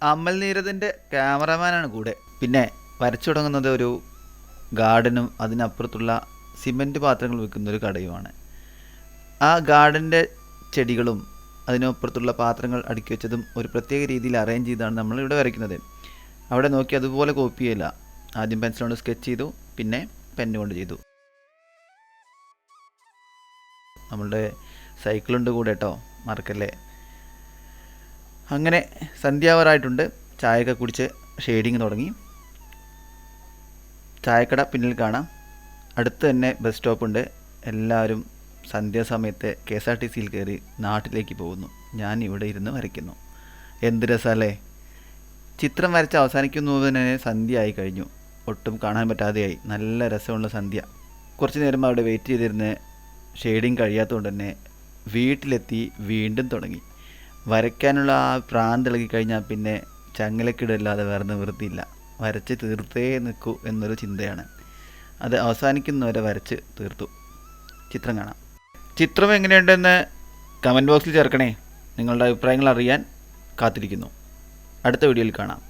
അമൽ നീരദിൻ്റെ ക്യാമറമാനാണ് കൂടെ. പിന്നെ വരച്ചു തുടങ്ങുന്നത് ഒരു ഗാർഡനും അതിനപ്പുറത്തുള്ള സിമൻറ്റ് പാത്രങ്ങൾ വിൽക്കുന്ന ഒരു കടയുമാണ്. ആ ഗാർഡൻ്റെ ചെടികളും അതിനപ്പുറത്തുള്ള പാത്രങ്ങൾ അടുക്കി വെച്ചതും ഒരു പ്രത്യേക രീതിയിൽ അറേഞ്ച് ചെയ്താണ് നമ്മളിവിടെ വരയ്ക്കുന്നത്. അവിടെ നോക്കി അതുപോലെ കോപ്പി ചെയ്യില്ല. ആദ്യം പെൻസിൽ കൊണ്ട് സ്കെച്ച് ചെയ്തു, പിന്നെ പെന്ന് കൊണ്ട് ചെയ്തു. നമ്മളുടെ സൈക്കിളുണ്ട് കൂടെ കേട്ടോ, മറക്കല്ലേ. അങ്ങനെ സന്ധ്യാവറായിട്ടുണ്ട്. ചായയൊക്കെ കുടിച്ച് ഷെയ്ഡിങ് തുടങ്ങി. ചായക്കട പിന്നിൽ കാണാം. അടുത്ത് തന്നെ ബസ് സ്റ്റോപ്പുണ്ട്. എല്ലാവരും സന്ധ്യാസമയത്ത് KSRTCയിൽ കയറി നാട്ടിലേക്ക് പോകുന്നു. ഞാൻ ഇവിടെ ഇരുന്ന് വരയ്ക്കുന്നു. എന്ത് രസമല്ലേ. ചിത്രം വരച്ച് അവസാനിക്കുന്നതിന് സന്ധ്യ ആയി കഴിഞ്ഞു. ഒട്ടും കാണാൻ പറ്റാതെയായി. നല്ല രസമുള്ള സന്ധ്യ. കുറച്ച് നേരം അവിടെ വെയിറ്റ് ചെയ്തിരുന്ന് ഷെയ്ഡിങ് കഴിയാത്തതുകൊണ്ട് തന്നെ വീട്ടിലെത്തി വീണ്ടും തുടങ്ങി. വരയ്ക്കാനുള്ള ആ പ്രാന്തിളകി കഴിഞ്ഞാൽ പിന്നെ ചങ്ങലക്കിടല്ലാതെ വേറെ നിവൃത്തിയില്ല. വരച്ച് തീർത്തേ നിൽക്കൂ എന്നൊരു ചിന്തയാണ്. അത് അവസാനിക്കുന്നവരെ വരച്ച് തീർത്തു. ചിത്രം കാണാം. ചിത്രം എങ്ങനെയുണ്ടെന്ന് കമൻറ്റ് ബോക്സിൽ ചേർക്കണേ. നിങ്ങളുടെ അഭിപ്രായങ്ങൾ അറിയാൻ കാത്തിരിക്കുന്നു. അടുത്ത വീഡിയോയിൽ കാണാം.